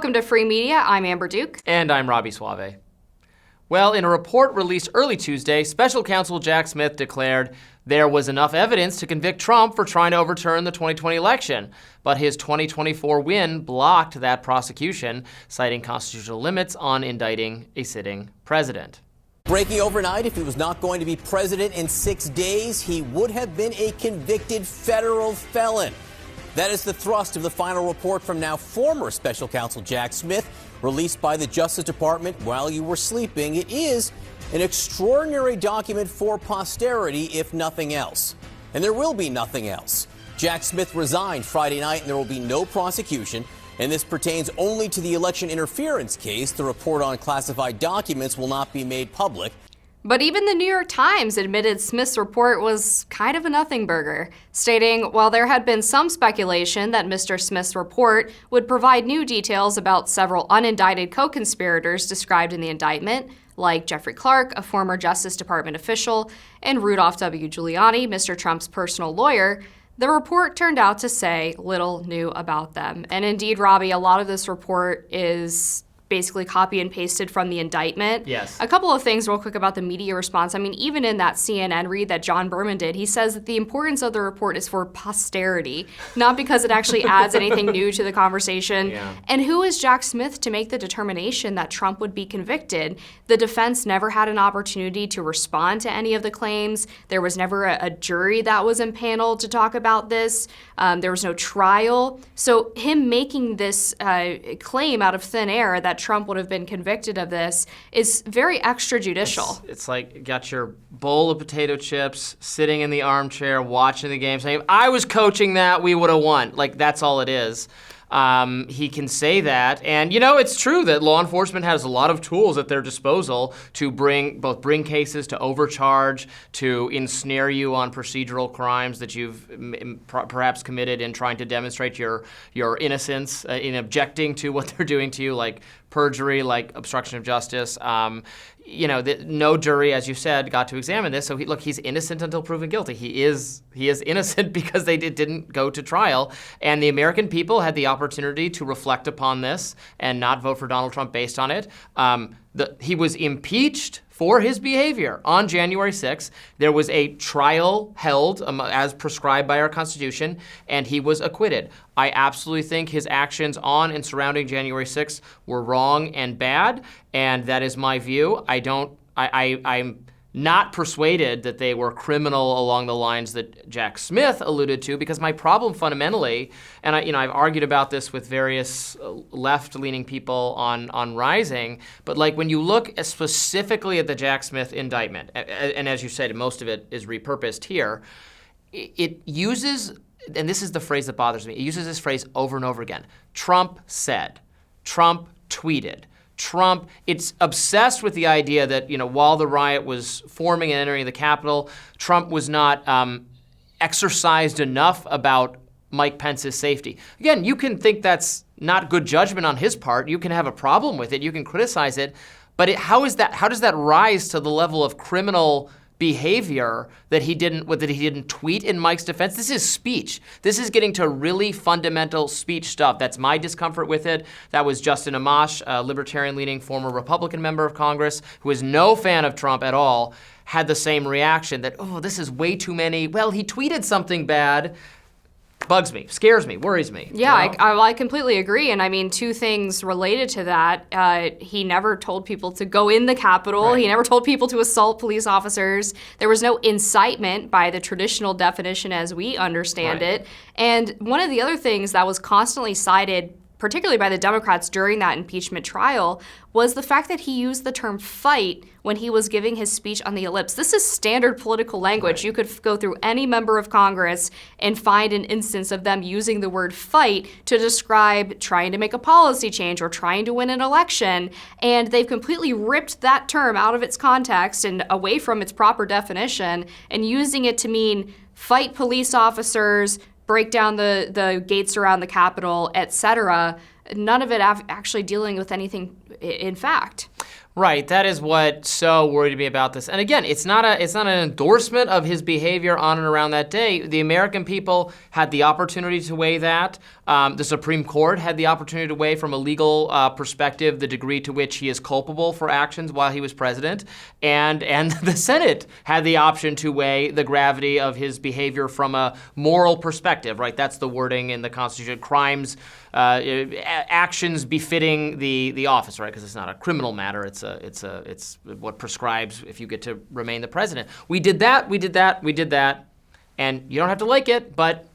Welcome to Free Media. I'm Amber Duke. And I'm Robby Soave. Well, in a report released early Tuesday, Special Counsel Jack Smith declared there was enough evidence to convict Trump for trying to overturn the 2020 election, but his 2024 win blocked that prosecution, citing constitutional limits on indicting a sitting president. Breaking overnight, if he was not going to be president in 6 days, he would have been a convicted federal felon. That is the thrust of the final report from now former Special Counsel Jack Smith, released by the Justice Department while you were sleeping. It is an extraordinary document for posterity, if nothing else. And there will be nothing else. Jack Smith resigned Friday night, and there will be no prosecution. And this pertains only to the election interference case. The report on classified documents will not be made public. But even the New York Times admitted Smith's report was kind of a nothing-burger, stating while there had been some speculation that Mr. Smith's report would provide new details about several unindicted co-conspirators described in the indictment, like Jeffrey Clark, a former Justice Department official, and Rudolph W. Giuliani, Mr. Trump's personal lawyer, the report turned out to say little new about them. And indeed, Robby, a lot of this report is basically copy and pasted from the indictment. Yes. A couple of things real quick about the media response. I mean, even in that CNN read that John Berman did, he says that the importance of the report is for posterity, not because it actually adds anything new to the conversation. Yeah. And who is Jack Smith to make the determination that Trump would be convicted? The defense never had an opportunity to respond to any of the claims. There was never a jury that was impaneled to talk about this. There was no trial. So him making this claim out of thin air that Trump would have been convicted of this is very extrajudicial. It's like got your bowl of potato chips, sitting in the armchair, watching the game, saying, if I was coaching that, we would have won. Like, that's all it is. He can say that, and it's true that law enforcement has a lot of tools at their disposal to bring cases, to overcharge, to ensnare you on procedural crimes that you've perhaps committed in trying to demonstrate your innocence in objecting to what they're doing to you, like perjury, like obstruction of justice. No jury, as you said, got to examine this. So he's innocent until proven guilty. He is innocent because they didn't go to trial. And the American people had the opportunity to reflect upon this and not vote for Donald Trump based on it. He was impeached for his behavior on January 6th. There was a trial held as prescribed by our Constitution, and he was acquitted. I absolutely think his actions on and surrounding January 6th were wrong and bad, and that is my view. I'm not persuaded that they were criminal along the lines that Jack Smith alluded to, because my problem fundamentally, and I've argued about this with various left-leaning people on Rising, but like when you look specifically at the Jack Smith indictment, and as you said, most of it is repurposed here, it uses, and this is the phrase that bothers me, it uses this phrase over and over again. Trump said, Trump tweeted, Trump, it's obsessed with the idea that, while the riot was forming and entering the Capitol, Trump was not exercised enough about Mike Pence's safety. Again, you can think that's not good judgment on his part. You can have a problem with it. You can criticize it. But how does that rise to the level of criminal behavior that he didn't tweet in Mike's defense? This is speech. This is getting to really fundamental speech stuff. That's my discomfort with it. That was Justin Amash, a libertarian-leaning former Republican member of Congress, who is no fan of Trump at all, had the same reaction that, this is way too many. Well, he tweeted something bad. Bugs me, scares me, worries me. Yeah, I completely agree. And I mean, two things related to that. He never told people to go in the Capitol. Right. He never told people to assault police officers. There was no incitement by the traditional definition as we understand it. And one of the other things that was constantly cited, particularly by the Democrats during that impeachment trial, was the fact that he used the term fight when he was giving his speech on the ellipse. This is standard political language. Right. You could go through any member of Congress and find an instance of them using the word fight to describe trying to make a policy change or trying to win an election. And they've completely ripped that term out of its context and away from its proper definition and using it to mean fight police officers, break down the gates around the Capitol, etc. None of it actually dealing with anything in fact. Right, that is what so worried me about this. And again, it's not an endorsement of his behavior on and around that day. The American people had the opportunity to weigh that. The Supreme Court had the opportunity to weigh from a legal perspective the degree to which he is culpable for actions while he was president. And the Senate had the option to weigh the gravity of his behavior from a moral perspective, right? That's the wording in the Constitution. Crimes, actions befitting the office, right? Because it's not a criminal matter. It's what prescribes if you get to remain the president. We did that, and you don't have to like it, but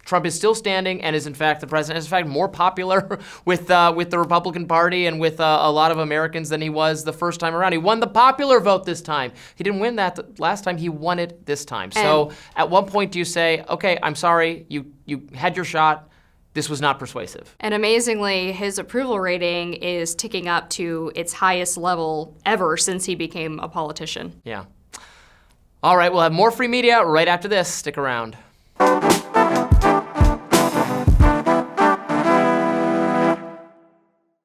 Trump is still standing and is in fact the president. Is in fact more popular with the Republican Party and with a lot of Americans than he was the first time around. He won the popular vote this time. He didn't win that the last time. He won it this time. So at what point do you say, okay, I'm sorry, you had your shot. This was not persuasive. And amazingly, his approval rating is ticking up to its highest level ever since he became a politician. Yeah. All right, we'll have more free media right after this. Stick around.